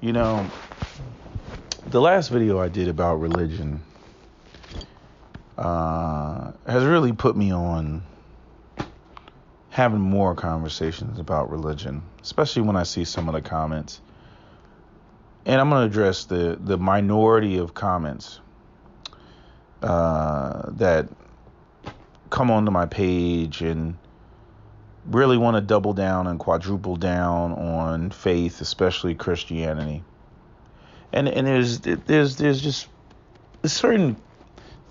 You know, the last video I did about religion has really put me on having more conversations about religion, especially when I see some of the comments. And I'm going to address the minority of comments that come onto my page and really want to double down and quadruple down on faith, especially Christianity. And there's just certain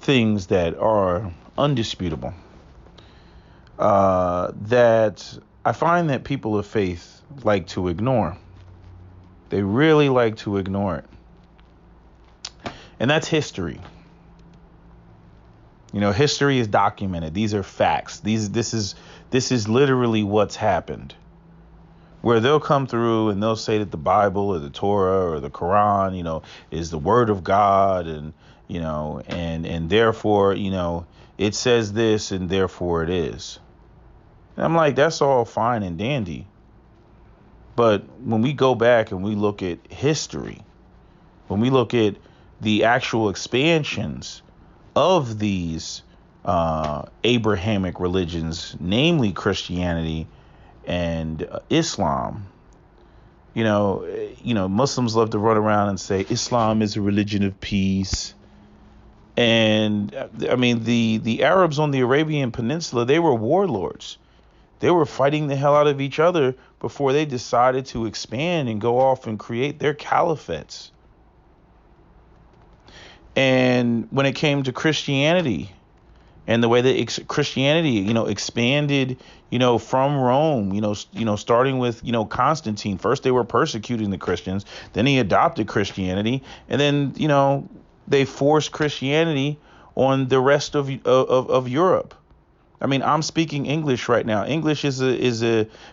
things that are undisputable that I find that people of faith like to ignore. They really like to ignore it. And that's history. You know, history is documented. These are facts. This is literally what's happened. Where they'll come through and they'll say that the Bible or the Torah or the Quran, is the word of God, and and therefore, it says this and therefore it is. And I'm like, that's all fine and dandy. But when we go back and we look at history, when we look at the actual expansions of these Abrahamic religions, namely Christianity and Islam, Muslims love to run around and say Islam is a religion of peace. And I mean, the Arabs on the Arabian Peninsula, they were warlords. They were fighting the hell out of each other before they decided to expand and go off and create their caliphates. And when it came to Christianity and the way that Christianity, expanded, from Rome, starting with, Constantine. First, they were persecuting the Christians. Then he adopted Christianity. And then, they forced Christianity on the rest of Europe. I mean, I'm speaking English right now. English is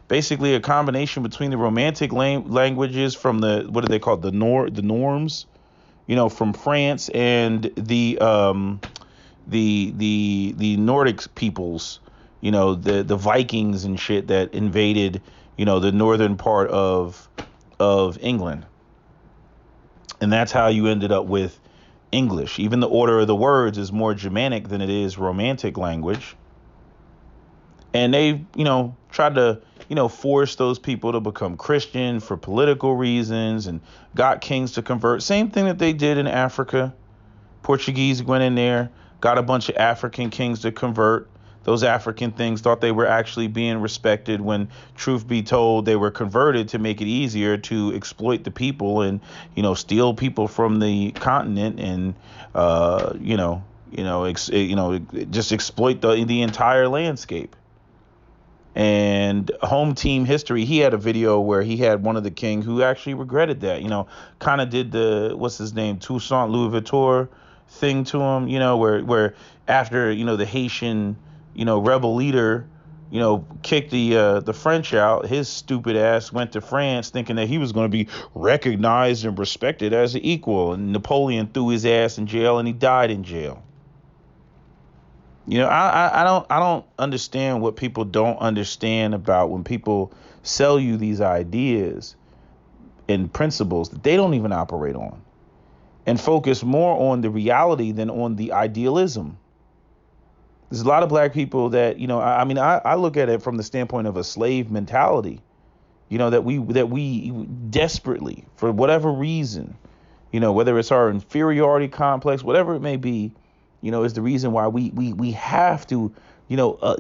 basically a combination between the Romantic languages from what do they call it? The norms, from France, and the Nordic peoples, the Vikings and shit that invaded, the northern part of England. And that's how you ended up with English. Even the order of the words is more Germanic than it is Romantic language. And they, tried to, force those people to become Christian for political reasons and got kings to convert. Same thing that they did in Africa. Portuguese went in there, got a bunch of African kings to convert. Those African things thought they were actually being respected when, truth be told, they were converted to make it easier to exploit the people and, steal people from the continent and, just exploit the entire landscape. And Home Team History, he had a video where he had one of the king who actually regretted that, kind of did the, what's his name, Toussaint Louverture thing to him, where after, the Haitian, rebel leader, kicked the French out, his stupid ass went to France thinking that he was going to be recognized and respected as an equal. And Napoleon threw his ass in jail and he died in jail. I don't understand what people don't understand about when people sell you these ideas and principles that they don't even operate on, and focus more on the reality than on the idealism. There's a lot of black people that, I look at it from the standpoint of a slave mentality, that we desperately, for whatever reason, whether it's our inferiority complex, whatever it may be, is the reason why we have to,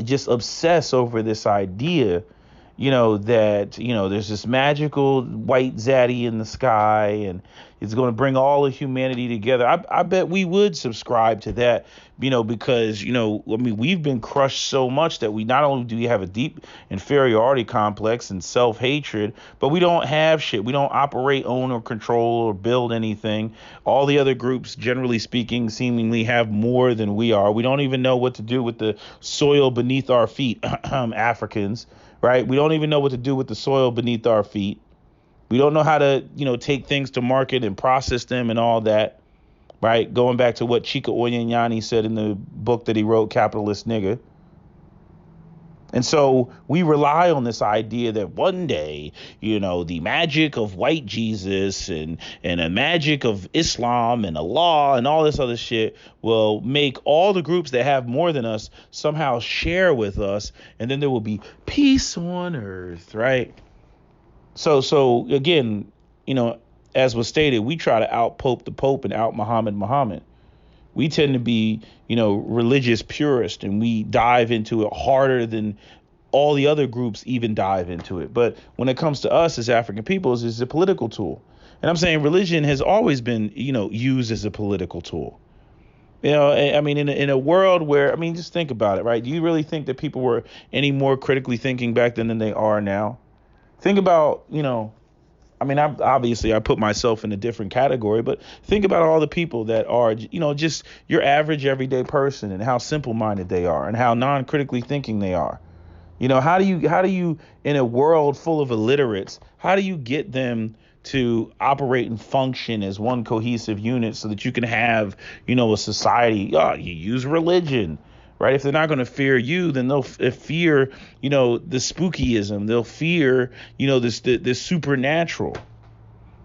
just obsess over this idea, that, there's this magical white zaddy in the sky and it's going to bring all of humanity together. I bet we would subscribe to that, because, we've been crushed so much that we not only do we have a deep inferiority complex and self-hatred, but we don't have shit. We don't operate, own, or control or build anything. All the other groups, generally speaking, seemingly have more than we are. We don't even know what to do with the soil beneath our feet, Africans, right? We don't even know what to do with the soil beneath our feet. We don't know how to, take things to market and process them and all that, right? Going back to what Chika Oyanyani said in the book that he wrote, Capitalist Nigga. And so we rely on this idea that one day, the magic of white Jesus and the magic of Islam and Allah and all this other shit will make all the groups that have more than us somehow share with us. And then there will be peace on earth, right? So again, as was stated, we try to out Pope the Pope and out Muhammad. We tend to be, religious purist, and we dive into it harder than all the other groups even dive into it. But when it comes to us as African peoples, it's a political tool. And I'm saying religion has always been, used as a political tool. I mean, in a world where, just think about it, right? Do you really think that people were any more critically thinking back then than they are now? Think about, I put myself in a different category, but think about all the people that are, just your average everyday person and how simple-minded they are and how non-critically thinking they are. How do you, in a world full of illiterates, how do you get them to operate and function as one cohesive unit so that you can have, a society? You use religion. Right. If they're not going to fear you, then they'll fear, the spookyism. They'll fear, this supernatural.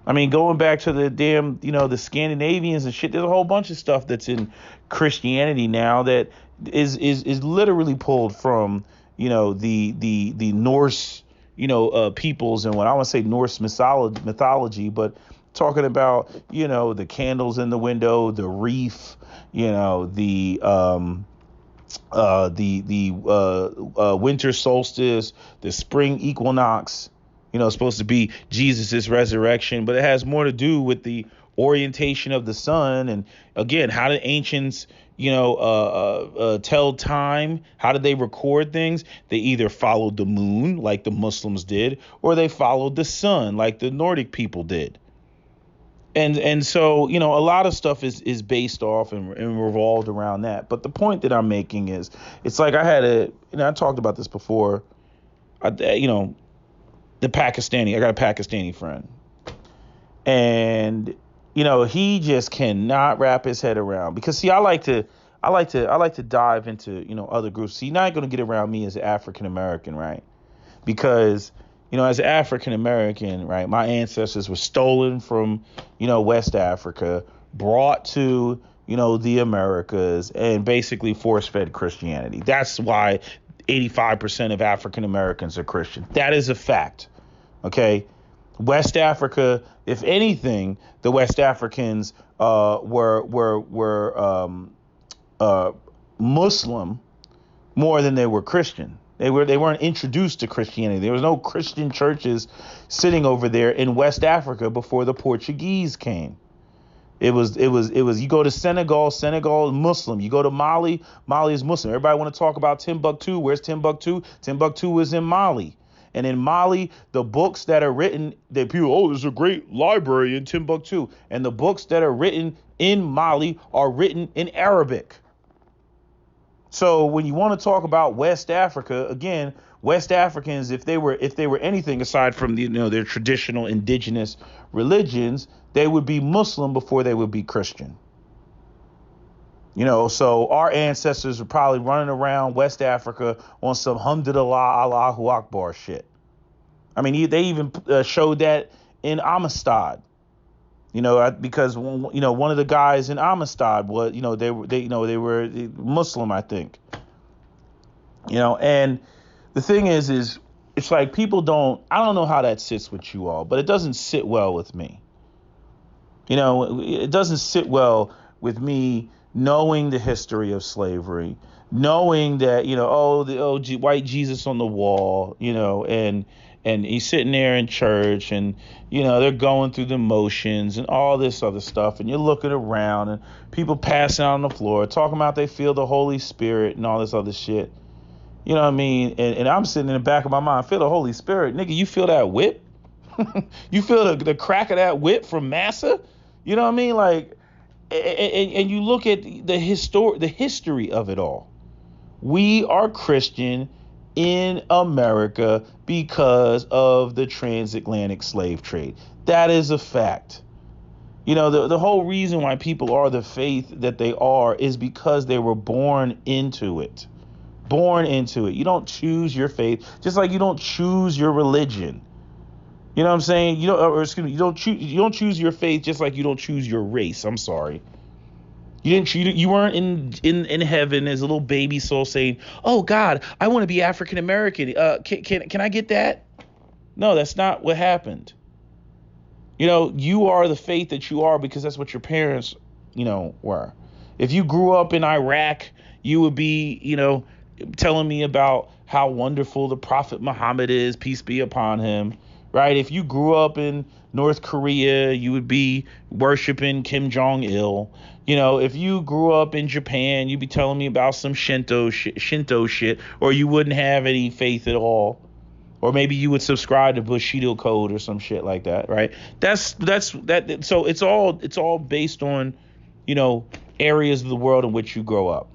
I mean, going back to the damn, the Scandinavians and shit, there's a whole bunch of stuff that's in Christianity now that is literally pulled from, the Norse, peoples, and when I want to say Norse mythology, but talking about, the candles in the window, the reef, the winter solstice, the spring equinox, supposed to be Jesus's resurrection, but it has more to do with the orientation of the sun. And again, how did ancients, tell time? How did they record things? They either followed the moon like the Muslims did, or they followed the sun like the Nordic people did. And so, a lot of stuff is based off and revolved around that. But the point that I'm making is, it's like I talked about this before, I got a Pakistani friend, and, he just cannot wrap his head around, because see, I like to dive into, other groups. See, you're not going to get around me as an African American, right? Because, as an African American, right, my ancestors were stolen from, West Africa, brought to, the Americas, and basically force-fed Christianity. That's why 85% of African Americans are Christian. That is a fact. Okay. West Africa, if anything, the West Africans were Muslim more than they were Christian. They weren't introduced to Christianity. There was no Christian churches sitting over there in West Africa before the Portuguese came. It was you go to Senegal is Muslim. You go to Mali is Muslim. Everybody want to talk about Timbuktu. Where's Timbuktu? Timbuktu is in Mali. And in Mali, the books that are written, that people, there's a great library in Timbuktu. And the books that are written in Mali are written in Arabic. So when you want to talk about West Africa, again, West Africans, if they were anything aside from their traditional indigenous religions, they would be Muslim before they would be Christian. So our ancestors were probably running around West Africa on some Hamdulillah Allahu Akbar shit. I mean, they even showed that in Amistad. Because one of the guys in Amistad was, they were Muslim, I think. And the thing is it's like I don't know how that sits with you all, but it doesn't sit well with me. It doesn't sit well with me knowing the history of slavery, knowing that, the white Jesus on the wall, and he's sitting there in church, and, they're going through the motions and all this other stuff. And you're looking around and people passing out on the floor talking about they feel the Holy Spirit and all this other shit. You know what I mean? And I'm sitting in the back of my mind, feel the Holy Spirit. Nigga, you feel that whip? You feel the crack of that whip from Massa? You know what I mean? Like, and you look at the history of it all. We are Christian in America because of the transatlantic slave trade. That is a fact. The whole reason why people are the faith that they are is because they were born into it. born into it. You don't choose your faith, just like you don't choose your religion. You know what I'm saying? You don't, or excuse me, you don't choose your faith, just like you don't choose your race. I'm sorry. You weren't in heaven as a little baby soul saying, "Oh God, I want to be African American. Can I get that?" No, that's not what happened. You are the faith that you are because that's what your parents, were. If you grew up in Iraq, you would be, telling me about how wonderful the Prophet Muhammad is, peace be upon him, right? If you grew up in North Korea, you would be worshiping Kim Jong-il. If you grew up in Japan, you'd be telling me about some Shinto shit, or you wouldn't have any faith at all. Or maybe you would subscribe to Bushido code or some shit like that, right? That's that. So it's all based on, areas of the world in which you grow up.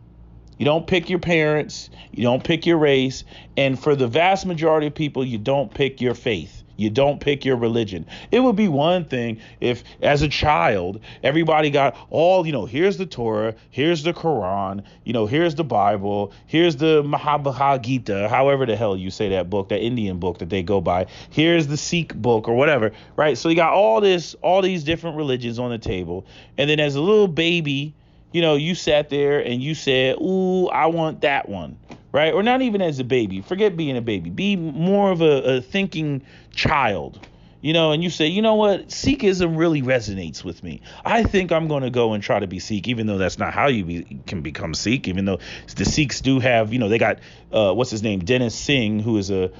You don't pick your parents, you don't pick your race, and for the vast majority of people, you don't pick your faith. You don't pick your religion. It would be one thing if, as a child, everybody got all, here's the Torah, here's the Quran, here's the Bible, here's the Mahabharata Gita, however the hell you say that book, that Indian book that they go by. Here's the Sikh book or whatever, right? So you got all these different religions on the table. And then as a little baby, you sat there and you said, ooh, I want that one. Right? Or not even as a baby. Forget being a baby. Be more of a thinking child. And you say, you know what? Sikhism really resonates with me. I think I'm going to go and try to be Sikh, even though that's not how you can become Sikh, even though the Sikhs do have, they got, what's his name? Dennis Singh, who is a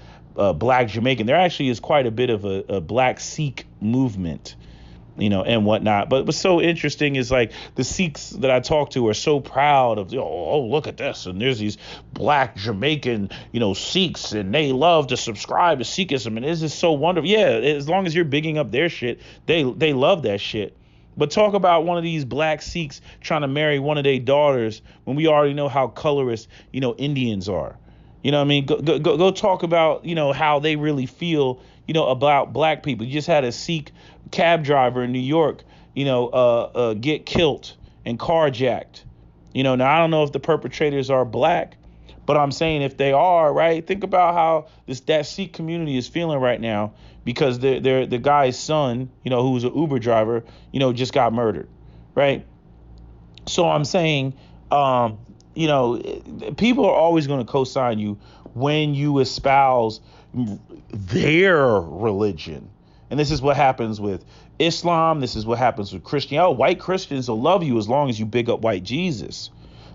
black Jamaican. There actually is quite a bit of a black Sikh movement, and whatnot. But what's so interesting is like the Sikhs that I talk to are so proud of, oh, look at this. And there's these black Jamaican, Sikhs, and they love to subscribe to Sikhism. And this is so wonderful. Yeah, as long as you're bigging up their shit, they love that shit. But talk about one of these black Sikhs trying to marry one of their daughters when we already know how colorist, Indians are. You know what I mean? Go talk about, how they really feel, about black people. You just had a Sikh cab driver in New York, get killed and carjacked. Now I don't know if the perpetrators are black, but I'm saying if they are, right, think about how that Sikh community is feeling right now because the guy's son, who was an Uber driver, just got murdered, right? So I'm saying, people are always going to co-sign you when you espouse their religion. And this is what happens with Islam. This is what happens with Christianity. White Christians will love you as long as you big up white Jesus.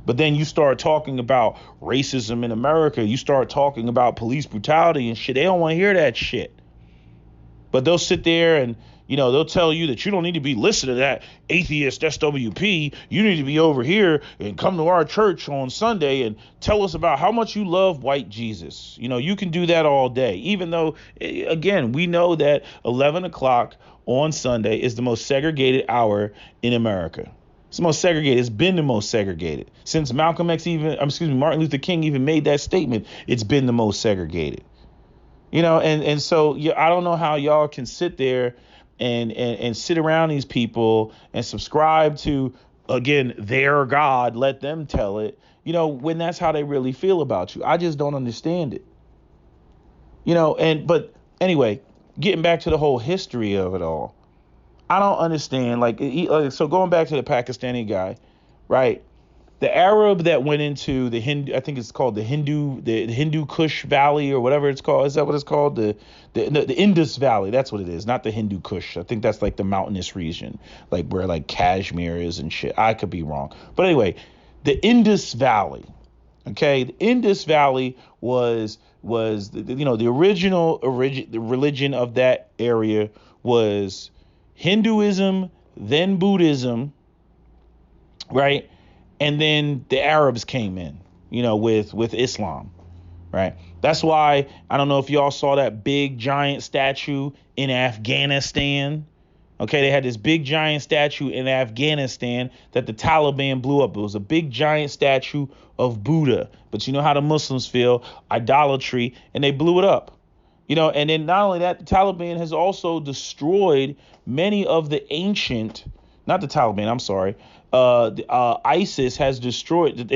But then you start talking about racism in America. You start talking about police brutality and shit. They don't want to hear that shit. But they'll sit there and, they'll tell you that you don't need to be listening to that atheist SWP. You need to be over here and come to our church on Sunday and tell us about how much you love white Jesus. You can do that all day, even though, again, we know that 11 o'clock on Sunday is the most segregated hour in America. It's the most segregated. It's been the most segregated since Martin Luther King even made that statement. It's been the most segregated. And so I don't know how y'all can sit there and sit around these people and subscribe to, again, their God, let them tell it, when that's how they really feel about you. I just don't understand it. But anyway, getting back to the whole history of it all, I don't understand. So going back to the Pakistani guy, right? The Arab that went into the Hindu, I think it's called the Hindu Kush Valley or whatever it's called. Is that what it's called? The Indus Valley. That's what it is. Not the Hindu Kush. I think that's like the mountainous region, like where like Kashmir is and shit. I could be wrong. But anyway, the Indus Valley. Okay. The Indus Valley was the original the religion of that area was Hinduism, then Buddhism, right? And then the Arabs came in, with Islam, right? That's why I don't know if y'all saw that big giant statue in Afghanistan. Okay, they had this big giant statue in Afghanistan that the Taliban blew up. It was a big giant statue of Buddha. But you know how the Muslims feel, idolatry, and they blew it up. And then not only that, the Taliban has also destroyed many of the ancient, not the Taliban, I'm sorry, ISIS has destroyed,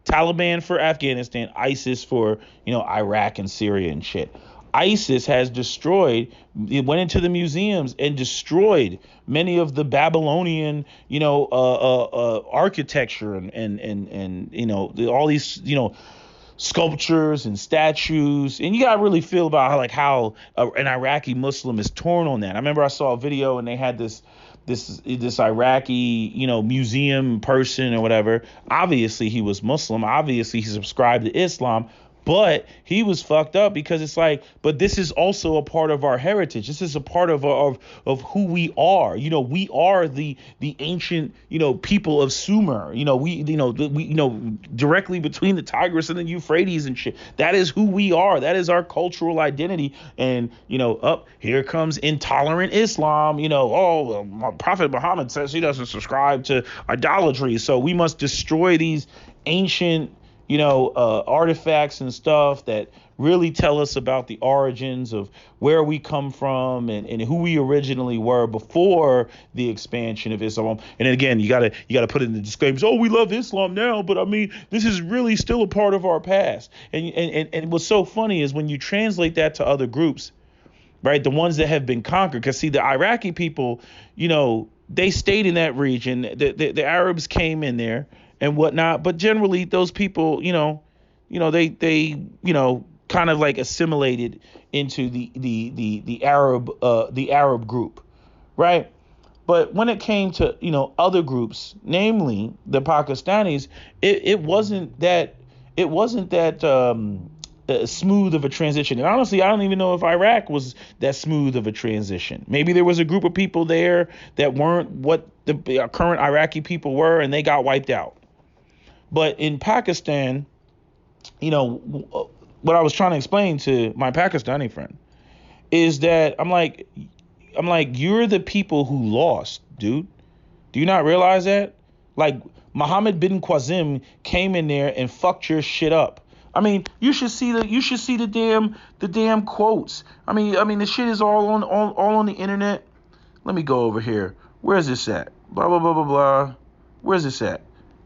Taliban for Afghanistan, ISIS for, Iraq and Syria and shit. ISIS has destroyed, it went into the museums and destroyed many of the Babylonian, architecture and all these, sculptures and statues. And you gotta really feel about how an Iraqi Muslim is torn on that. I remember I saw a video and they had this Iraqi, museum person or whatever. Obviously he was Muslim. Obviously he subscribed to Islam. But he was fucked up because it's like, but this is also a part of our heritage. This is a part of who we are. We are the ancient, people of Sumer. We directly between the Tigris and the Euphrates and shit. That is who we are. That is our cultural identity. And up here comes intolerant Islam. Prophet Muhammad says he doesn't subscribe to idolatry, so we must destroy these ancient artifacts and stuff that really tell us about the origins of where we come from and who we originally were before the expansion of Islam. And then again, you gotta put in the disclaimers. Oh, we love Islam now, but I mean, this is really still a part of our past. And what's so funny is when you translate that to other groups, right? The ones that have been conquered, because see, the Iraqi people, they stayed in that region. The Arabs came in there and whatnot, but generally those people, they kind of like assimilated into the Arab group, right? But when it came to other groups, namely the Pakistanis, it wasn't that smooth of a transition. And honestly, I don't even know if Iraq was that smooth of a transition. Maybe there was a group of people there that weren't what the current Iraqi people were, and they got wiped out. But in Pakistan, what I was trying to explain to my Pakistani friend is that I'm like, you're the people who lost, dude. Do you not realize that? Like, Mohammed bin Qasim came in there and fucked your shit up. I mean, you should see the damn quotes. I mean, the shit is all on the internet. Let me go over here. Where's this at? Blah blah blah blah blah. Where's this at?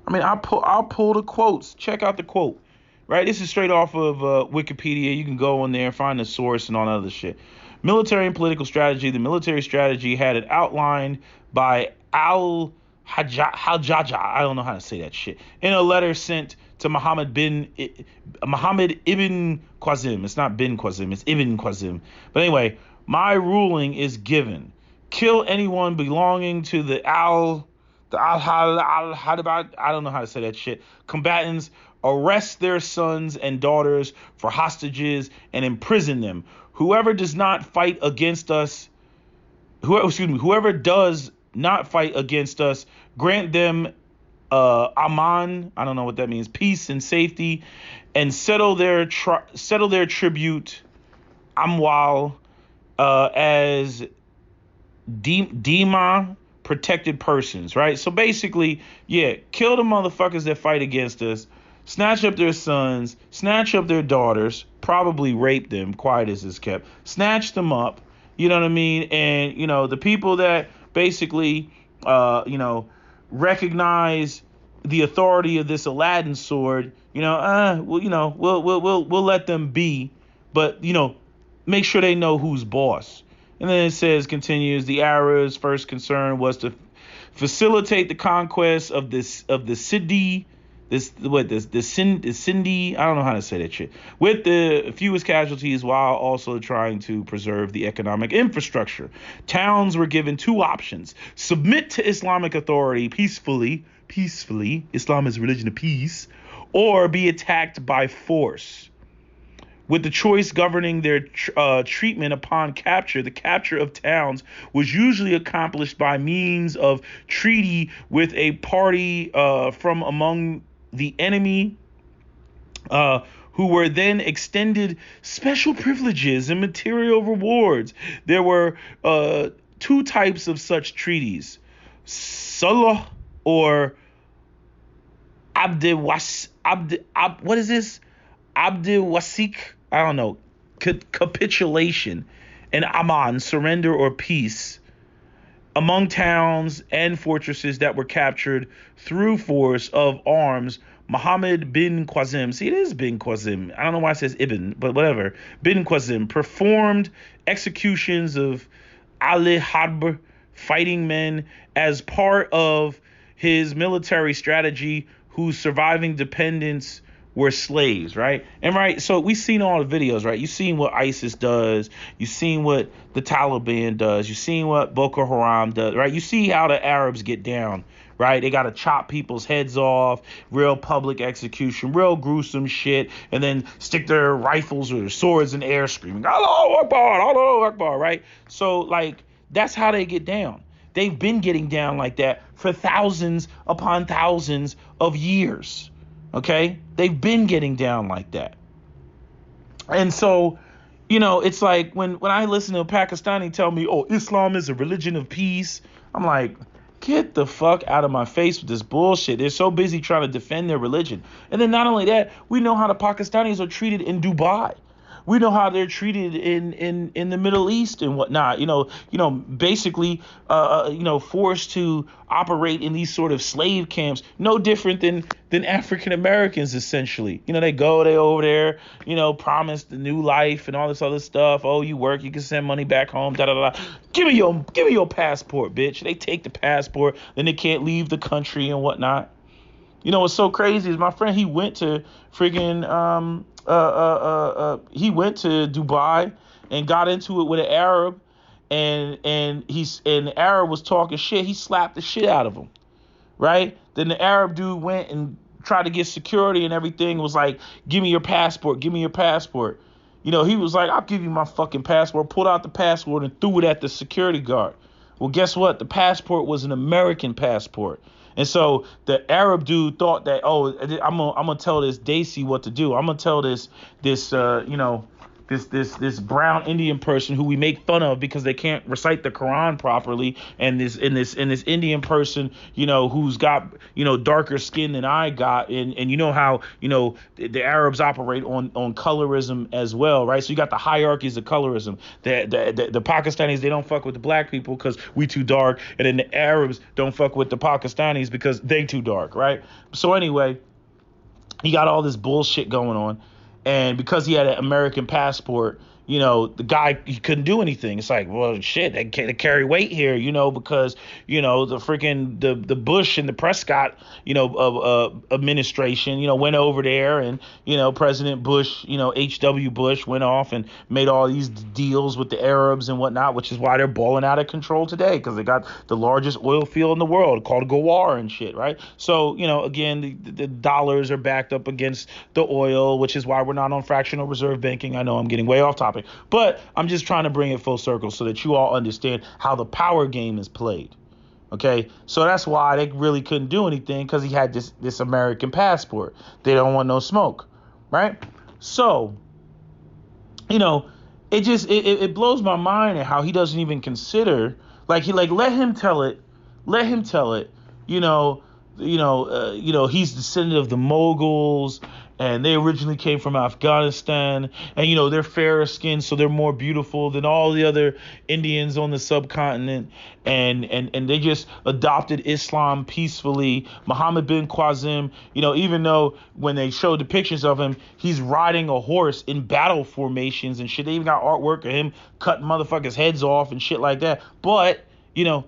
I mean, I'll pull the quotes. Check out the quote. Right? This is straight off of Wikipedia. You can go on there, find the source and all that other shit. Military and political strategy. The military strategy had it outlined by Hajjaja. I don't know how to say that shit. In a letter sent to Muhammad ibn Qasim. It's not bin Qasim, it's Ibn Qasim. But anyway, my ruling is given. Kill anyone belonging to the al-Hadabad, I don't know how to say that shit, combatants, arrest their sons and daughters for hostages and imprison them. Whoever does not fight against us, whoever does not fight against us, grant them aman, I don't know what that means, peace and safety, and settle their tribute, amwal, as dima, protected persons, right? So basically, kill the motherfuckers that fight against us, snatch up their sons, snatch up their daughters, probably rape them, quiet as is kept, snatch them up, you know what I mean? And, the people that basically, recognize the authority of this Aladdin sword, we'll let them be, but, make sure they know who's boss. And then it continues, the Arabs' first concern was to facilitate the conquest of the Sindhi, Sindhi, I don't know how to say that shit, with the fewest casualties while also trying to preserve the economic infrastructure. Towns were given two options: submit to Islamic authority peacefully, Islam is a religion of peace, or be attacked by force. With the choice governing their treatment upon capture, the capture of towns was usually accomplished by means of treaty with a party from among the enemy, who were then extended special privileges and material rewards. There were two types of such treaties: Sulh or what is this? Abdiwasik, I don't know, capitulation, and aman, surrender or peace, among towns and fortresses that were captured through force of arms Muhammad bin Qasim. See, it is bin Qasim. I don't know why it says Ibn, but whatever. Bin Qasim performed executions of Ali Harb fighting men as part of his military strategy whose surviving dependents were slaves, right? And right, so we've seen all the videos, right? You've seen what ISIS does, you've seen what the Taliban does, you've seen what Boko Haram does, right? You see how the Arabs get down, right? They got to chop people's heads off, real public execution, real gruesome shit, and then stick their rifles or their swords in the air screaming, Allahu Akbar, Allahu Akbar, right? So, like, that's how they get down. They've been getting down like that for thousands upon thousands of years. Okay? They've been getting down like that. And so, it's like when I listen to a Pakistani tell me, oh, Islam is a religion of peace, I'm like, get the fuck out of my face with this bullshit. They're so busy trying to defend their religion. And then not only that, we know how the Pakistanis are treated in Dubai. We know how they're treated in the Middle East and whatnot. Basically, forced to operate in these sort of slave camps. No different than African Americans, essentially. They over there, promise the new life and all this other stuff. Oh, you work, you can send money back home. Da da da. Give me your passport, bitch. They take the passport, then they can't leave the country and whatnot. What's so crazy is my friend, he went to freaking he went to Dubai and got into it with an Arab, and the Arab was talking shit. He slapped the shit out of him, right? Then the Arab dude went and tried to get security and everything. Was like, give me your passport, give me your passport. He was like, I'll give you my fucking passport. Pulled out the passport and threw it at the security guard. Well, guess what? The passport was an American passport. And so the Arab dude thought that, oh, I'm gonna tell this Desi what to do. I'm gonna tell this brown Indian person who we make fun of because they can't recite the Quran properly, and this Indian person, who's got darker skin than I got, and you know how the Arabs operate on colorism as well, right? So you got the hierarchies of colorism. The Pakistanis, they don't fuck with the black people because we too dark, and then the Arabs don't fuck with the Pakistanis because they too dark, right? So anyway, he got all this bullshit going on. And because he had an American passport, the guy, he couldn't do anything. It's like, well, shit, they carry weight here, because, the freaking, the Bush and the Prescott, administration, went over there and, President Bush, H.W. Bush went off and made all these deals with the Arabs and whatnot, which is why they're balling out of control today, because they got the largest oil field in the world called Gawar and shit, right? So, again, the dollars are backed up against the oil, which is why we're not on fractional reserve banking. I know I'm getting way off topic, but I'm just trying to bring it full circle so that you all understand how the power game is played. Okay, so that's why they really couldn't do anything, because he had this American passport. They don't want no smoke, right? So, it blows my mind at how he doesn't even consider, let him tell it, he's descendant of the Moguls, and they originally came from Afghanistan, and they're fairer skinned, so they're more beautiful than all the other Indians on the subcontinent, and they just adopted Islam peacefully. Muhammad bin Qasim, even though when they showed depictions of him, he's riding a horse in battle formations and shit. They even got artwork of him cutting motherfuckers' heads off and shit like that. But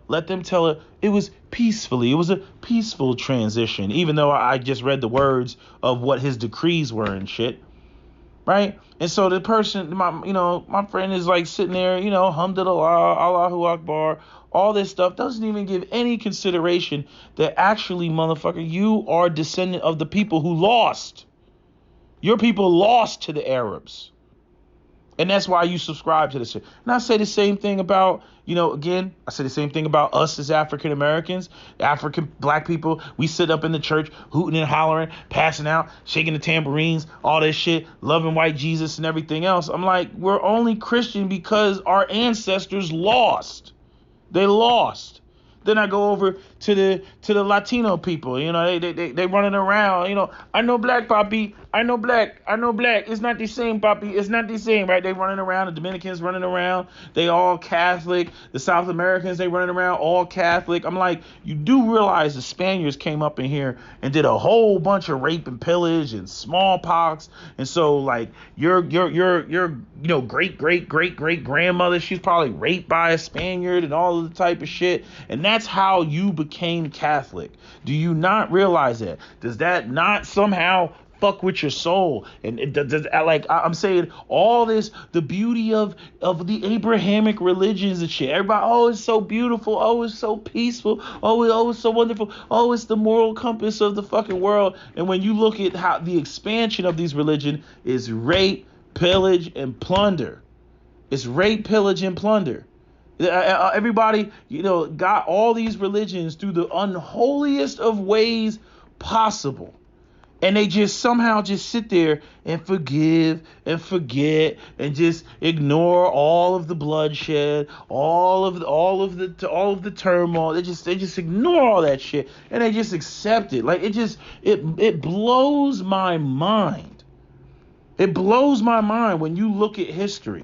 let them tell it. It was peacefully. It was a peaceful transition, even though I just read the words of what his decrees were and shit, right? And so the person, my friend is like sitting there, alhamdulillah, Allahu Akbar, all this stuff, doesn't even give any consideration that actually, motherfucker, you are descendant of the people who lost. Your people lost to the Arabs. And that's why you subscribe to this shit. And I say the same thing about, I say the same thing about us as African Americans, African black people. We sit up in the church hooting and hollering, passing out, shaking the tambourines, all this shit, loving white Jesus and everything else. I'm like, we're only Christian because our ancestors lost. They lost. Then I go over to the Latino people, they running around, I know Black Poppy, I know black. I know black. It's not the same, Papi. It's not the same, right? They running around. The Dominicans running around. They all Catholic. The South Americans, they running around all Catholic. I'm like, you do realize the Spaniards came up in here and did a whole bunch of rape and pillage and smallpox. And so, like, your great grandmother, she's probably raped by a Spaniard and all of the type of shit. And that's how you became Catholic. Do you not realize that? Does that not somehow fuck with your soul? And it does, like I'm saying, all this, the beauty of the Abrahamic religions and shit. Everybody, oh, it's so beautiful. Oh, it's so peaceful. Oh, it's so wonderful. Oh, it's the moral compass of the fucking world. And when you look at how the expansion of these religions is rape, pillage, and plunder. It's rape, pillage, and plunder. Everybody, got all these religions through the unholiest of ways possible. And they just somehow just sit there and forgive and forget and just ignore all of the bloodshed, all of the turmoil. They just ignore all that shit and they just accept it. Like it blows my mind. It blows my mind when you look at history.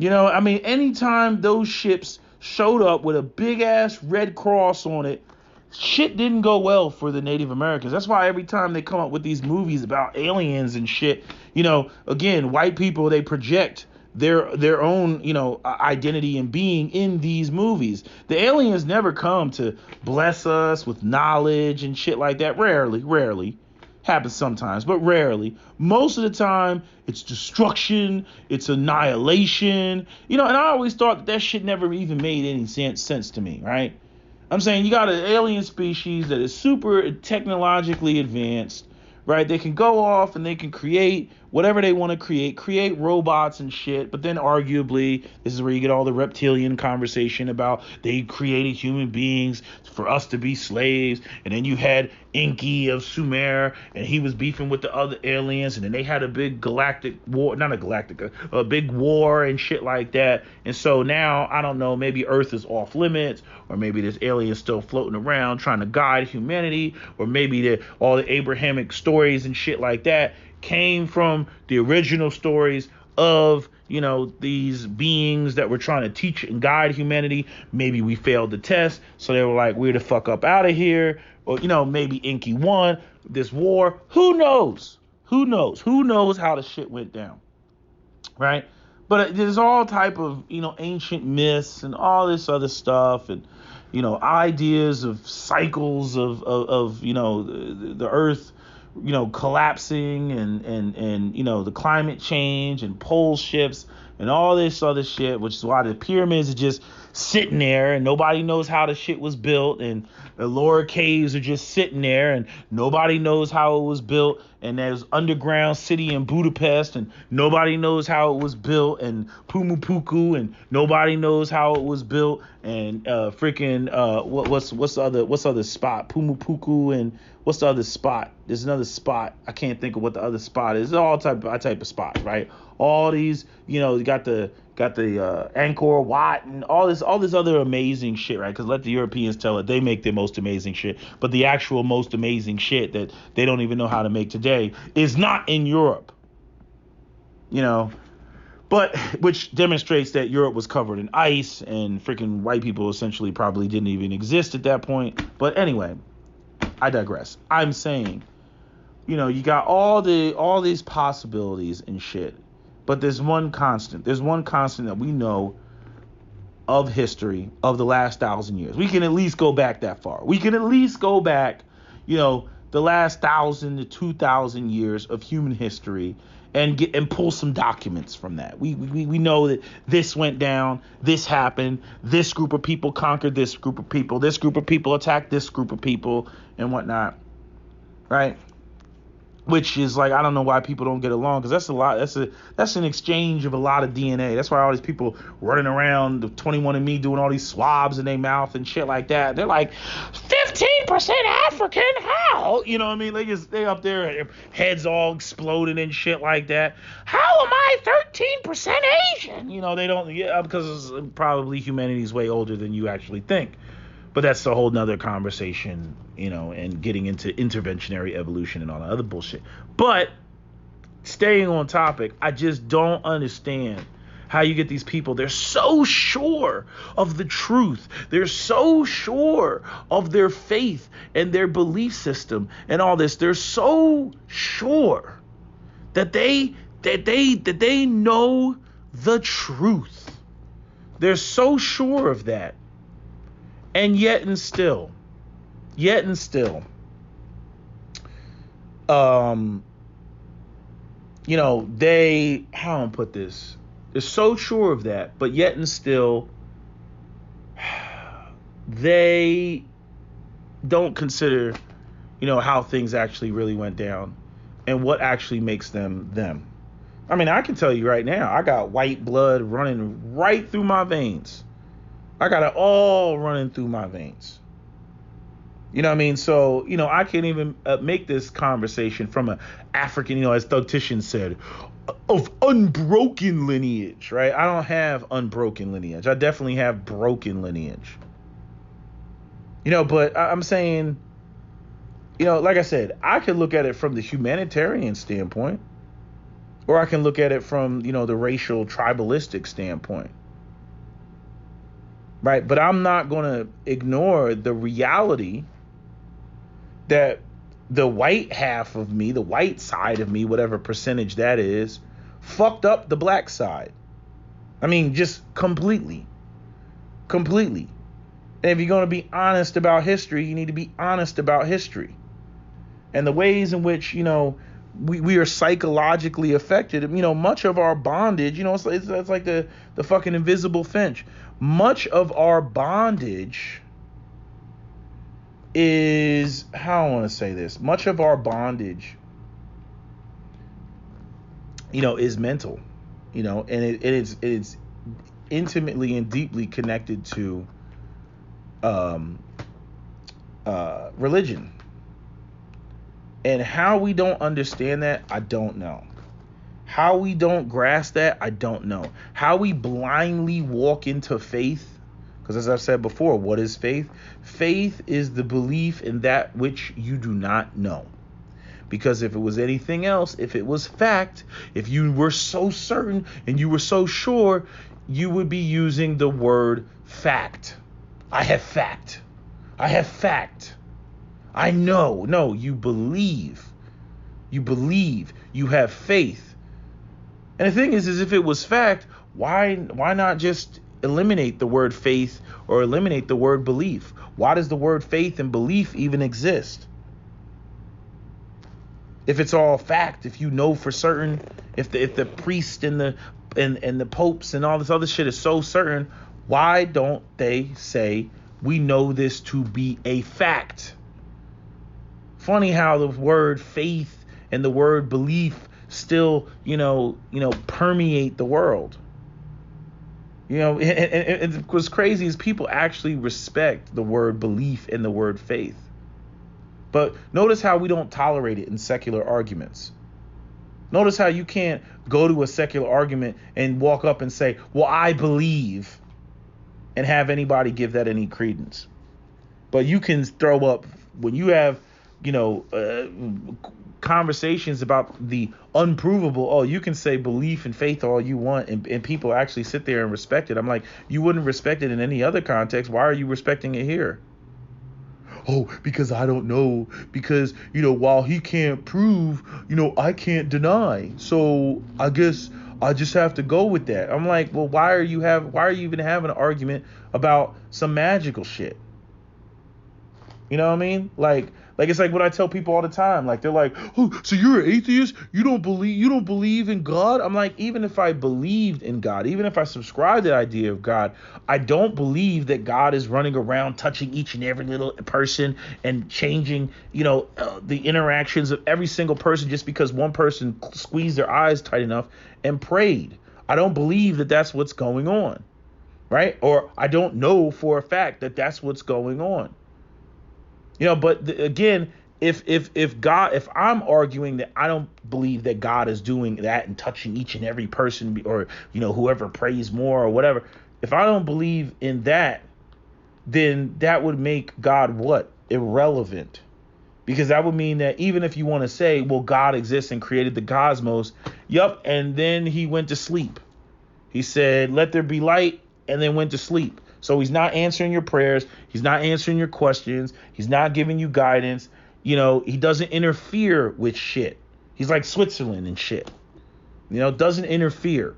Anytime those ships showed up with a big ass red cross on it, shit didn't go well for the Native Americans. That's why every time they come up with these movies about aliens and shit, again, white people, they project their own, identity and being in these movies. The aliens never come to bless us with knowledge and shit like that. Rarely. Happens sometimes, but rarely. Most of the time, it's destruction, it's annihilation. And I always thought that shit never even made any sense to me, right? I'm saying you got an alien species that is super technologically advanced, right? They can go off and they can create whatever they want to create robots and shit. But then arguably, this is where you get all the reptilian conversation about they created human beings for us to be slaves. And then you had Enki of Sumer, and he was beefing with the other aliens. And then they had a big galactic war, a big war and shit like that. And so now, I don't know, maybe Earth is off limits, or maybe this alien is still floating around trying to guide humanity, or maybe all the Abrahamic stories and shit like that came from the original stories of, these beings that were trying to teach and guide humanity. Maybe we failed the test, so they were like, we're the fuck up out of here. Or, maybe Enki won this war. Who knows? Who knows how the shit went down, right? But there's all type of, ancient myths and all this other stuff, and, ideas of cycles of the earth, collapsing and the climate change and pole shifts and all this other shit, which is why the pyramids are just sitting there and nobody knows how the shit was built, and the lower caves are just sitting there and nobody knows how it was built, and there's underground city in Budapest and nobody knows how it was built, and Pumupuku and nobody knows how it was built, and what's the other spot? Pumupuku, and what's the other spot? There's another spot. I can't think of what the other spot is. It's all type of spot, right? All these, you got the Angkor Wat and all this other amazing shit, right? Because let the Europeans tell it, they make their most amazing shit, but the actual most amazing shit that they don't even know how to make today is not in Europe, but which demonstrates that Europe was covered in ice and freaking white people essentially probably didn't even exist at that point. But anyway, I digress. I'm saying, you got all these possibilities and shit. But there's one constant. There's one constant that we know of history of the last 1,000 years. We can at least go back that far. We can at least go back, the last 1,000 to 2,000 years of human history and pull some documents from that. We know that this went down, this happened, this group of people conquered this group of people attacked this group of people and whatnot, right? Which is like, I don't know why people don't get along, because that's a lot. That's an exchange of a lot of DNA. That's why all these people running around the 21andMe doing all these swabs in their mouth and shit like that. They're like 15% African. How? You know what I mean? They up there, heads all exploding and shit like that. How am I 13% Asian? They don't. Yeah, because probably humanity's way older than you actually think. But that's a whole nother conversation, and getting into interventionary evolution and all that other bullshit. But staying on topic, I just don't understand how you get these people. They're so sure of the truth. They're so sure of their faith and their belief system and all this. They're so sure that they know the truth. They're so sure of that. And yet and still, how do I put this? They're so sure of that, but yet and still, they don't consider, how things actually really went down and what actually makes them them. I mean, I can tell you right now, I got white blood running right through my veins. I got it all running through my veins. You know what I mean? So, I can't even make this conversation from an African, as Thugtician said, of unbroken lineage, right? I don't have unbroken lineage. I definitely have broken lineage. But I'm saying, like I said, I could look at it from the humanitarian standpoint, or I can look at it from, the racial tribalistic standpoint. Right? But I'm not going to ignore the reality that the white half of me, the white side of me, whatever percentage that is, fucked up the black side. I mean, just completely. And if you're going to be honest about history, you need to be honest about history. And the ways in which, we are psychologically affected. Much of our bondage, it's like the fucking invisible Finch. Much of our bondage is, how I want to say this, much of our bondage, is mental, and it's intimately and deeply connected to religion. And how we don't understand that, I don't know. How we don't grasp that, I don't know. How we blindly walk into faith, because as I've said before, what is faith? Faith is the belief in that which you do not know. Because if it was anything else, if it was fact, if you were so certain and you were so sure, you would be using the word fact. I have fact. I know. No, you believe. You have faith. And the thing is if it was fact, why not just eliminate the word faith or eliminate the word belief? Why does the word faith and belief even exist? If it's all fact, if you know for certain, if the priest and the popes and all this other shit is so certain, why don't they say we know this to be a fact? Funny how the word faith and the word belief still, permeate the world. And what's crazy is people actually respect the word belief and the word faith. But notice how we don't tolerate it in secular arguments. Notice how you can't go to a secular argument and walk up and say, well, I believe, and have anybody give that any credence. But you can throw up, when you have, conversations about the unprovable, you can say belief and faith all you want, and people actually sit there and respect it. I'm like, you wouldn't respect it in any other context. Why are you respecting it here? Oh, because I don't know. Because, while he can't prove, I can't deny. So I guess I just have to go with that. I'm like, well, why are you even having an argument about some magical shit? You know what I mean? Like it's like what I tell people all the time. Like, they're like, oh, so you're an atheist? You don't believe in God? I'm like, even if I believed in God, even if I subscribe to the idea of God, I don't believe that God is running around touching each and every little person and changing, the interactions of every single person just because one person squeezed their eyes tight enough and prayed. I don't believe that that's what's going on, right? Or I don't know for a fact that that's what's going on. But again, if I'm arguing that I don't believe that God is doing that and touching each and every person, or, whoever prays more or whatever, if I don't believe in that, then that would make God what? Irrelevant. Because that would mean that even if you want to say, well, God exists and created the cosmos, yup, and then he went to sleep. He said, let there be light, and then went to sleep. So he's not answering your prayers. He's not answering your questions. He's not giving you guidance. You know, he doesn't interfere with shit. He's like Switzerland and shit. You know, doesn't interfere.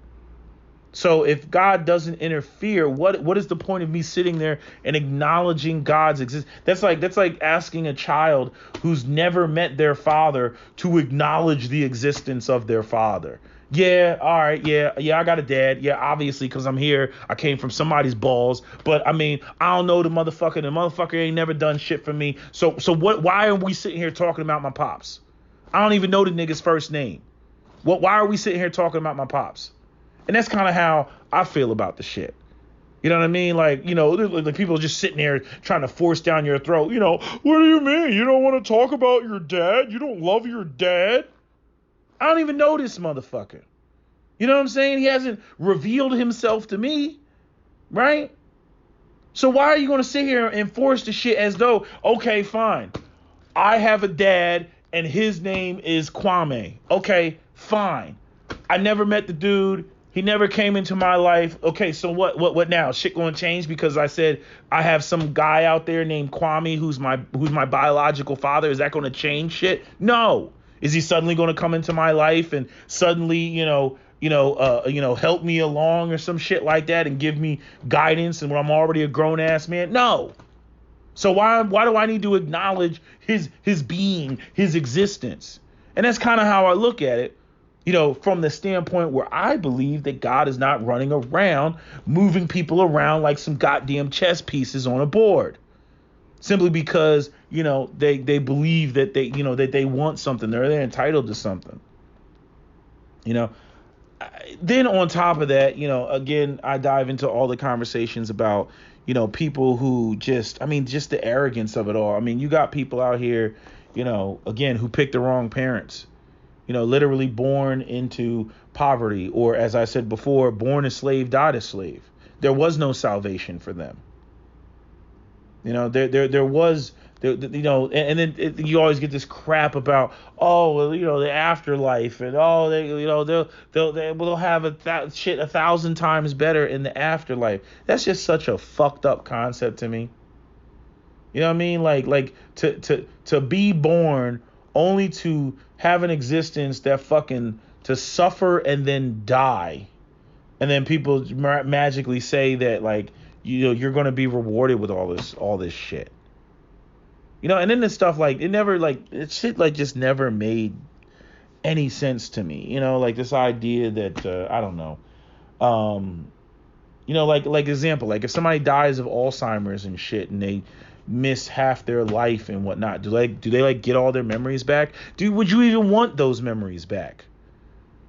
So if God doesn't interfere, what is the point of me sitting there and acknowledging God's existence? That's like asking a child who's never met their father to acknowledge the existence of their father. Yeah, all right, yeah, I got a dad. Yeah, obviously, because I'm here. I came from somebody's balls. But I mean, I don't know the motherfucker. The motherfucker ain't never done shit for me. So what? Why are we sitting here talking about my pops? I don't even know the nigga's first name. Why are we sitting here talking about my pops? And that's kind of how I feel about the shit. You know what I mean? Like, you know, like people just sitting there trying to force down your throat. You know, what do you mean? You don't want to talk about your dad? You don't love your dad? I don't even know this motherfucker. You know what I'm saying? He hasn't revealed himself to me, right? So why are you going to sit here and force the shit as though, okay, fine, I have a dad and his name is Kwame. Okay, fine. I never met the dude. He never came into my life. Okay, so what now? Shit going to change because I said I have some guy out there named Kwame who's my biological father. Is that going to change shit? No. Is he suddenly going to come into my life and suddenly, help me along or some shit like that and give me guidance and when I'm already a grown ass man? No. So why do I need to acknowledge his being, his existence? And that's kind of how I look at it. You know, from the standpoint where I believe that God is not running around moving people around like some goddamn chess pieces on a board. Simply because, you know, they believe that they want something. They're entitled to something. You know, then on top of that, you know, again, I dive into all the conversations about, you know, people who just the arrogance of it all. I mean, you got people out here, you know, again, who picked the wrong parents. You know, literally born into poverty, or as I said before, born a slave, died a slave. There was no salvation for them. You know, there was, you know, and then you always get this crap about, oh, well, you know, the afterlife, and oh, they'll have shit 1,000 times better in the afterlife. That's just such a fucked up concept to me. You know what I mean? Like to be born only to have an existence that fucking to suffer and then die, and then people magically say that, like, you know, you're going to be rewarded with all this shit. You know, and then this stuff, like, it just never made any sense to me. You know, like this idea that I don't know. You know, like example, like if somebody dies of Alzheimer's and shit and they miss half their life and whatnot, do they get all their memories back? Would you even want those memories back?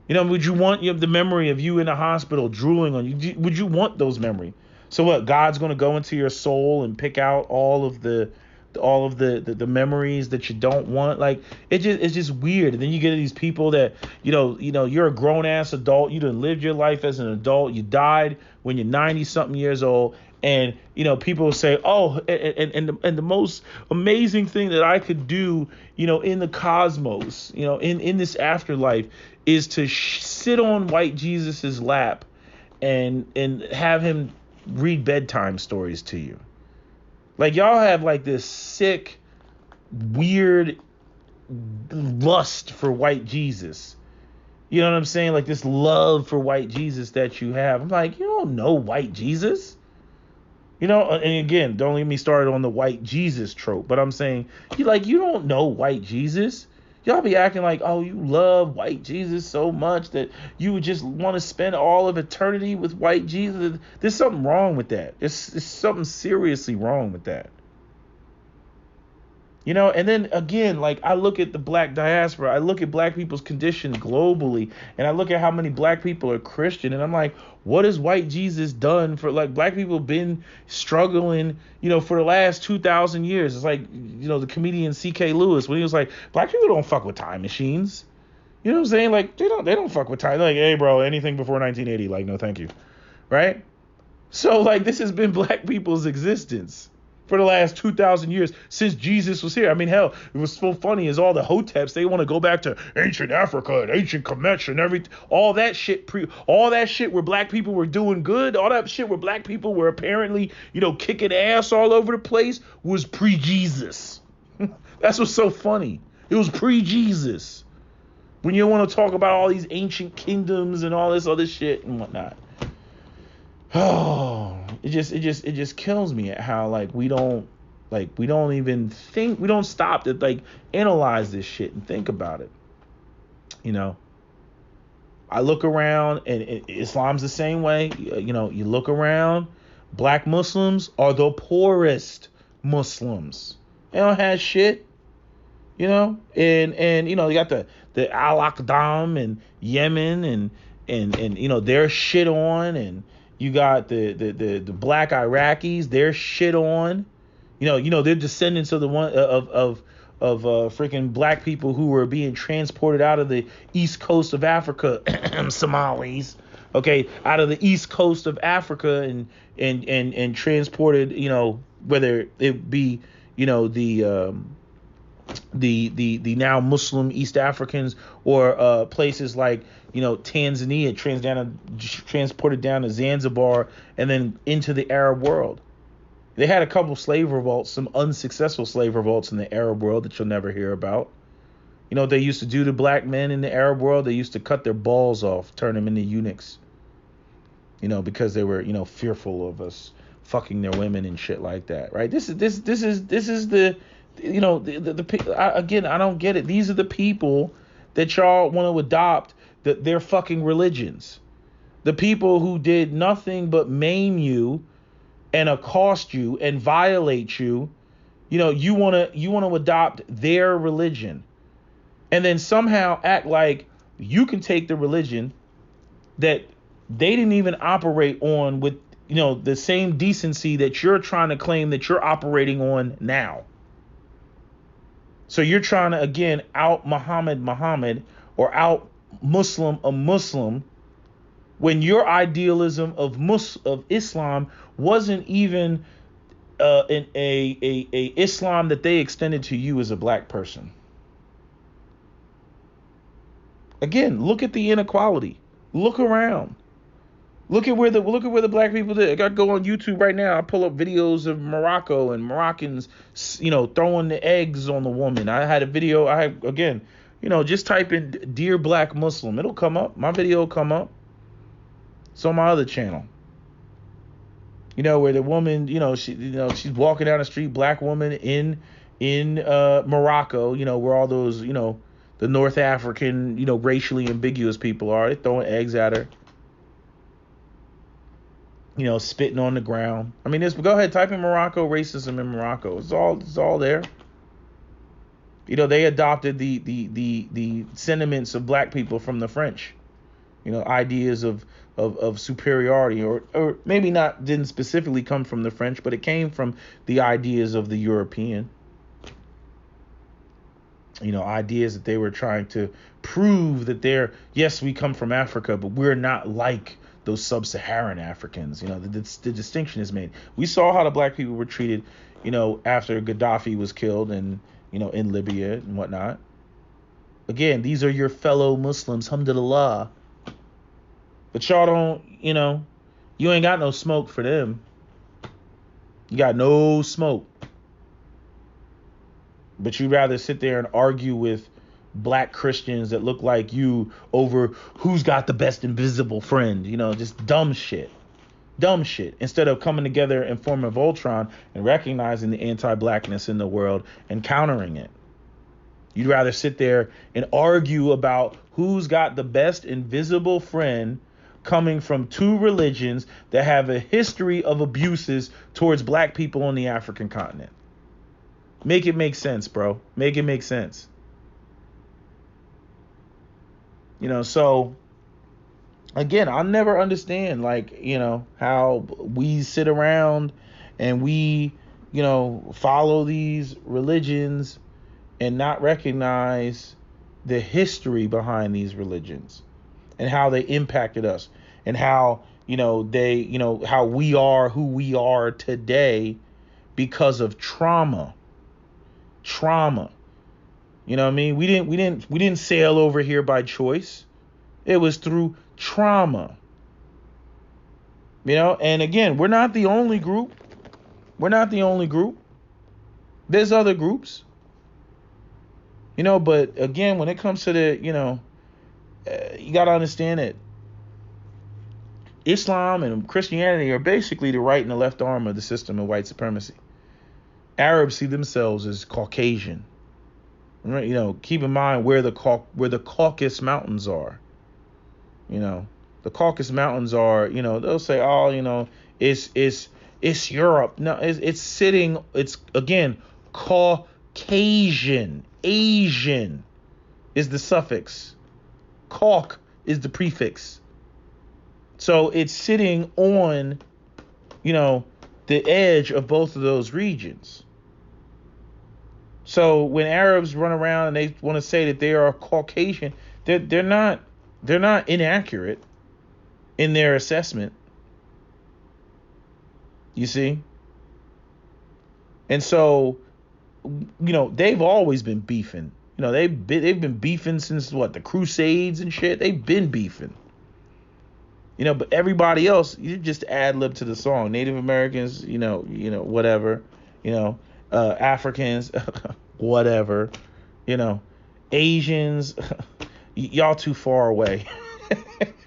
You know, would you want the memory of you in the hospital drooling on you? Would you want those memories? So what? God's going to go into your soul and pick out all of the memories that you don't want? Like, it's just weird. And then you get these people that, you know, you're a grown ass adult. You done lived your life as an adult. You died when you're 90 something years old. And, you know, people say, oh, and the most amazing thing that I could do, you know, in the cosmos, you know, in this afterlife is to sit on white Jesus's lap and have him read bedtime stories to you. Like, y'all have like this sick, weird lust for white Jesus. You know what I'm saying? Like this love for white Jesus that you have. I'm like, you don't know white Jesus. You know, and again, don't get me started on the white Jesus trope, but I'm saying, you don't know white Jesus. Y'all be acting like, oh, you love white Jesus so much that you would just want to spend all of eternity with white Jesus. There's something wrong with that. There's something seriously wrong with that. You know, and then again, like I look at the black diaspora, I look at black people's condition globally, and I look at how many black people are Christian, and I'm like, what has white Jesus done for, like, black people been struggling, you know, for the last 2,000 years? It's like, you know, the comedian C.K. Lewis, when he was like, black people don't fuck with time machines. You know what I'm saying? Like, they don't fuck with time. They're like, hey, bro, anything before 1980, like, no, thank you. Right? So like this has been black people's existence for the last 2,000 years since Jesus was here. I mean, hell, it was so funny is all the hoteps, they want to go back to ancient Africa and ancient Kemet and everything, all that shit where black people were doing good, all that shit where black people were apparently, kicking ass all over the place was pre-Jesus. That's what's so funny. It was pre-Jesus. When you want to talk about all these ancient kingdoms and all this other shit and whatnot. Oh, it just kills me at how we don't even think, we don't stop to analyze this shit and think about it. I look around and Islam's the same way. You look around, black Muslims are the poorest Muslims. They don't have shit. You got the Al Aqdam and Yemen and their shit on, and you got the black Iraqis, their shit on. They're descendants of the one of freaking black people who were being transported out of the east coast of Africa, Somalis, okay, out of the east coast of Africa and transported, whether it be, the now Muslim East Africans or places like Tanzania, transported down to Zanzibar and then into the Arab world. They had a couple slave revolts, some unsuccessful slave revolts in the Arab world that you'll never hear about. You know what they used to do to black men in the Arab world? They used to cut their balls off, turn them into eunuchs. Because they were fearful of us fucking their women and shit like that, right? This is the again, I don't get it. These are the people that y'all want to adopt their fucking religions. The people who did nothing but maim you and accost you and violate you. You want to adopt their religion and then somehow act like you can take the religion that they didn't even operate on with, the same decency that you're trying to claim that you're operating on now. So you're trying to, again, out Muhammad or out Muslim a Muslim when your idealism of Islam wasn't even a Islam that they extended to you as a black person. Again, look at the inequality. Look around. Look at where the black people did. I got to go on YouTube right now. I pull up videos of Morocco and Moroccans, throwing the eggs on the woman. I had a video. Just type in "Dear Black Muslim." It'll come up. My video will come up. It's on my other channel. Where the woman, she's walking down the street, black woman in Morocco. Where all those, the North African, racially ambiguous people are. They're throwing eggs at her. Spitting on the ground. I mean, go ahead, type in Morocco, racism in Morocco. It's all there. They adopted the sentiments of black people from the French. Ideas of superiority, or maybe didn't specifically come from the French, but it came from the ideas of the European. Ideas that they were trying to prove that yes, we come from Africa, but we're not like those sub-Saharan Africans. The distinction is made. We saw how the black people were treated, after Gaddafi was killed and, in Libya and whatnot. Again, these are your fellow Muslims, alhamdulillah. But y'all don't, you ain't got no smoke for them. You got no smoke. But you'd rather sit there and argue with black Christians that look like you over who's got the best invisible friend, just dumb shit, instead of coming together and forming Voltron and recognizing the anti-blackness in the world and countering it. You'd rather sit there and argue about who's got the best invisible friend coming from two religions that have a history of abuses towards black people on the African continent. Make it make sense, bro. Make it make sense. So again, I'll never understand how we sit around and we, follow these religions and not recognize the history behind these religions and how they impacted us and how how we are who we are today because of trauma. Trauma. You know what I mean? We didn't sail over here by choice. It was through trauma. And again, we're not the only group. We're not the only group. There's other groups. But again, when it comes to you got to understand that Islam and Christianity are basically the right and the left arm of the system of white supremacy. Arabs see themselves as Caucasian. Right? Keep in mind where the Caucasus Mountains are. The Caucasus Mountains are, they'll say, oh, it's Europe. No, it's sitting, it's again, Caucasian. Asian is the suffix. Cauc is the prefix. So it's sitting on, the edge of both of those regions. So when Arabs run around and they want to say that they are Caucasian, they're not inaccurate in their assessment. You see? And so, they've always been beefing. They've been beefing since the Crusades and shit. They've been beefing. But everybody else, you just ad lib to the song. Native Americans, whatever. Africans, whatever. Asians, y'all too far away.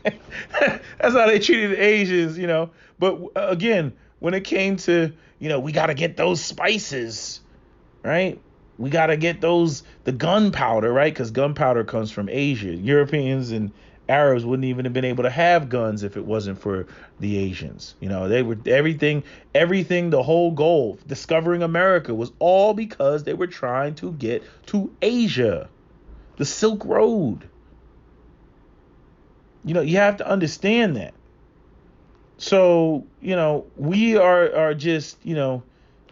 That's how they treated the Asians, But again, when it came to, we got to get those spices, right? We got to get the gunpowder, right? Because gunpowder comes from Asia. Europeans and Arabs wouldn't even have been able to have guns if it wasn't for the Asians. They were everything, the whole goal, discovering America was all because they were trying to get to Asia, the Silk Road. You have to understand that. So, we are just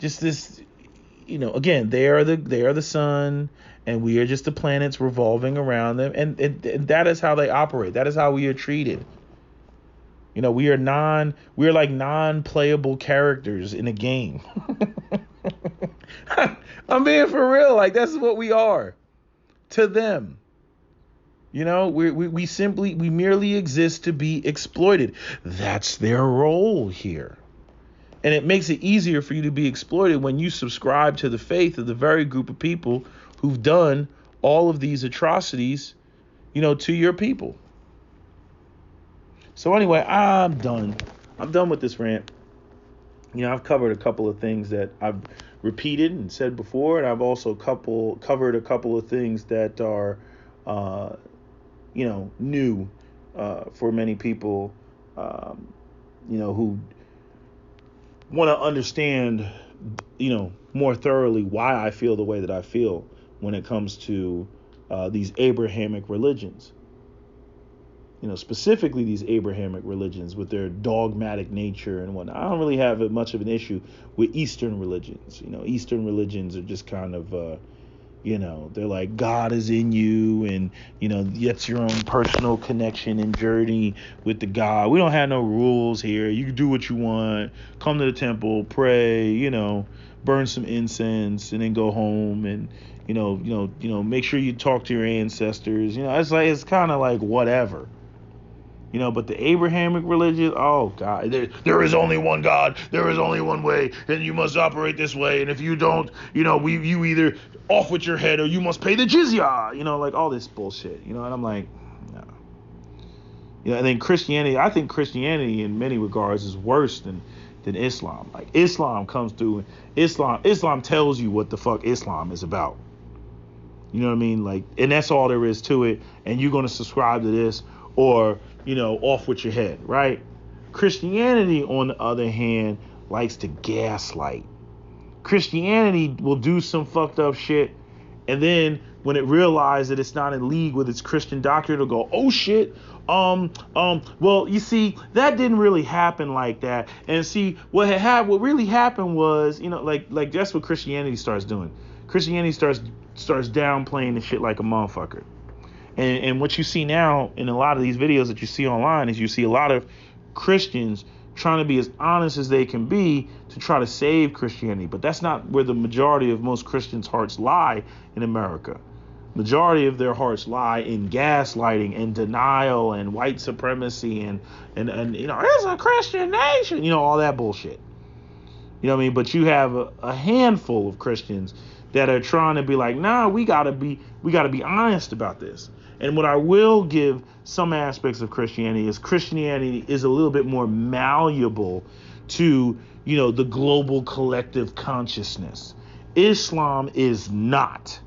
this, again, they are the sun and we are just the planets revolving around them. And that is how they operate. That is how we are treated. We are like non-playable characters in a game. I'm being for real. Like, that's what we are to them. We merely exist to be exploited. That's their role here. And it makes it easier for you to be exploited when you subscribe to the faith of the very group of people who've done all of these atrocities, to your people. So anyway, I'm done. I'm done with this rant. I've covered a couple of things that I've repeated and said before, and I've also covered a couple of things that are new for many people, who want to understand, more thoroughly why I feel the way that I feel when it comes to these Abrahamic religions. Specifically these Abrahamic religions with their dogmatic nature and whatnot. I don't really have much of an issue with Eastern religions. Eastern religions are just kind of they're like God is in you, and it's your own personal connection and journey with the God. We don't have no rules here. You can do what you want. Come to the temple, pray, burn some incense, and then go home and make sure you talk to your ancestors. It's kind of like whatever. But the Abrahamic religion, oh God, there is only one God, there is only one way, and you must operate this way. And if you don't, you either off with your head or you must pay the jizya, like all this bullshit, and I'm like, no. And then Christianity, I think Christianity in many regards is worse than Islam. Like Islam comes through, and Islam tells you what the fuck Islam is about. You know what I mean? Like, and that's all there is to it. And you're going to subscribe to this or, off with your head, right? Christianity, on the other hand, likes to gaslight. Christianity will do some fucked up shit, and then when it realizes that it's not in league with its Christian doctrine, it'll go, oh shit, well, you see, that didn't really happen like that. And see, what really happened was, like that's what Christianity starts doing. Christianity starts downplaying the shit like a motherfucker. And what you see now in a lot of these videos that you see online is you see a lot of Christians trying to be as honest as they can be to try to save Christianity. But that's not where the majority of most Christians' hearts lie in America. Majority of their hearts lie in gaslighting and denial and white supremacy and it's a Christian nation, all that bullshit. You know what I mean? But you have a handful of Christians that are trying to be like, nah, we gotta be honest about this. And what I will give some aspects of Christianity is a little bit more malleable to, the global collective consciousness. Islam is not.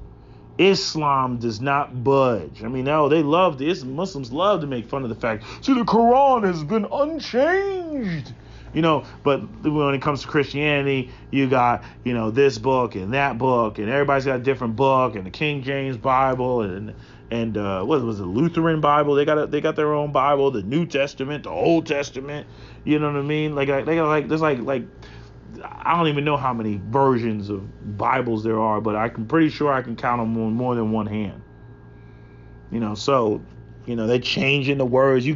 Islam does not budge. I mean, no, Muslims love to make fun of the fact, see, the Quran has been unchanged. But when it comes to Christianity, you got, this book and that book, and everybody's got a different book, and the King James Bible, and what was it, Lutheran Bible? They got their own Bible, the New Testament, the Old Testament. You know what I mean? Like they got there's like I don't even know how many versions of Bibles there are, but I'm pretty sure I can count them on more than one hand. So they're changing the words. You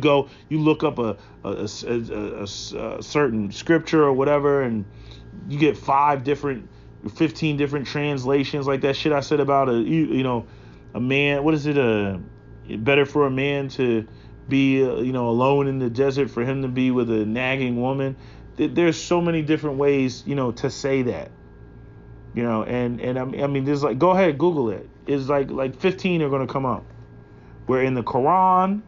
look up a certain scripture or whatever, and you get 15 different translations, like that shit I said about a man. What is it? Better for a man to be alone in the desert for him to be with a nagging woman. There's so many different ways to say that. And I mean, there's like, go ahead, Google it. It's like 15 are going to come up. Where in the Quran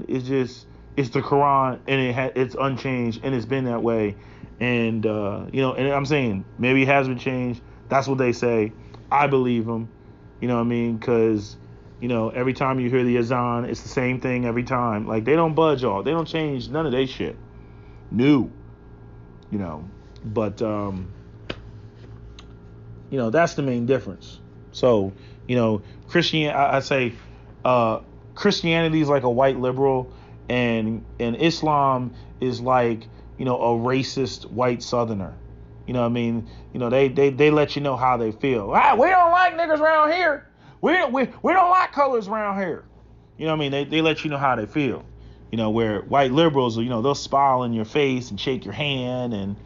is just, it's the Quran, and it's unchanged, and it's been that way. And and I'm saying maybe it has been changed. That's what they say. I believe them. You know what I mean? Because every time you hear the azan, it's the same thing every time. Like, they don't budge all. They don't change none of their shit. New. But that's the main difference. So I say Christianity is like a white liberal, and Islam is like a racist white southerner. You know what I mean? They let you know how they feel. We don't like niggas around here. We don't like colors around here. You know what I mean? They let you know how they feel. Where white liberals, they'll smile in your face and shake your hand and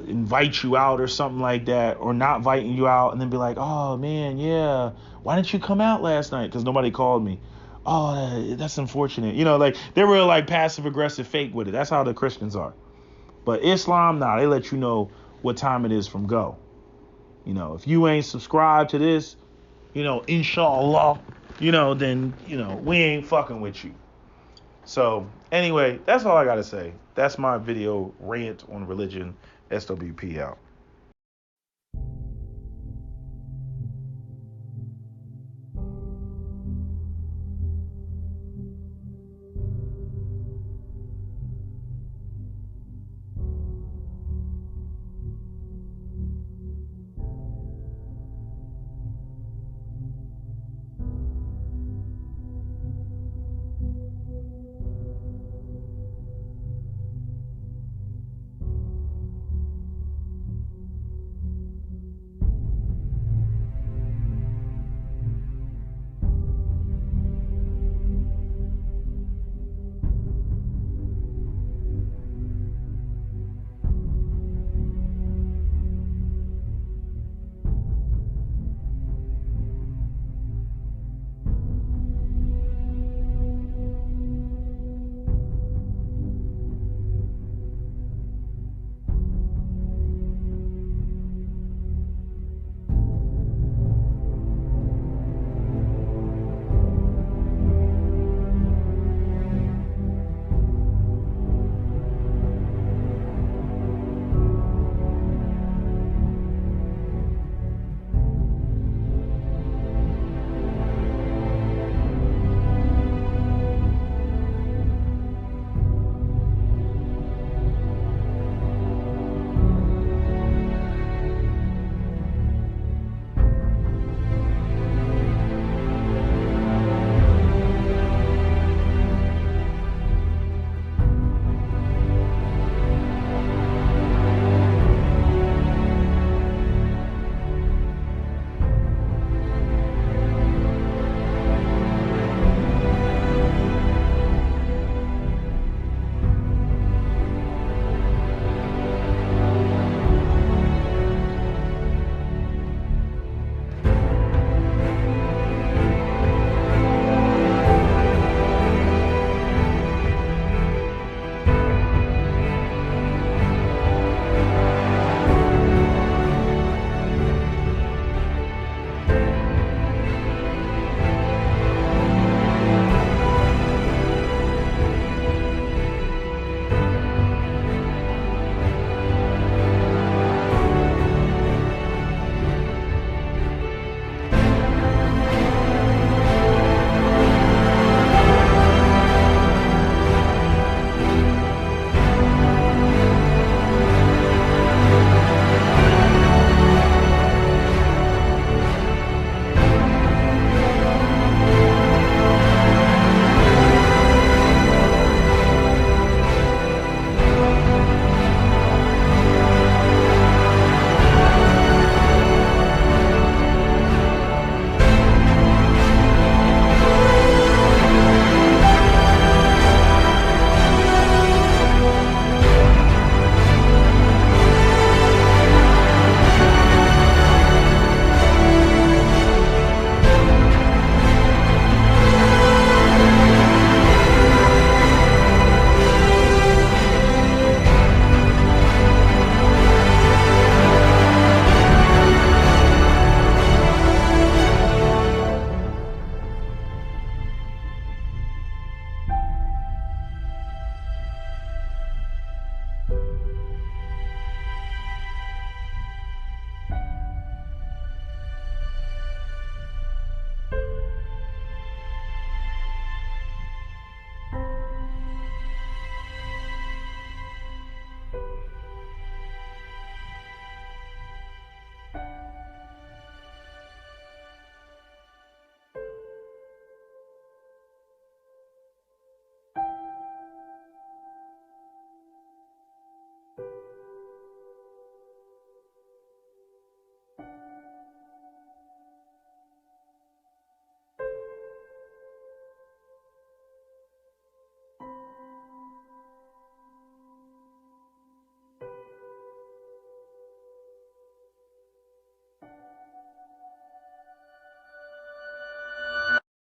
invite you out or something like that, or not inviting you out, and then be like, oh man, yeah, why didn't you come out last night? Because nobody called me. Oh, that's unfortunate. Like, they're real like passive aggressive fake with it. That's how the Christians are. But Islam, nah, they let you know what time it is from go. If you ain't subscribed to this, inshallah, then we ain't fucking with you. So anyway, that's all I gotta say. That's my video rant on religion. SWP out.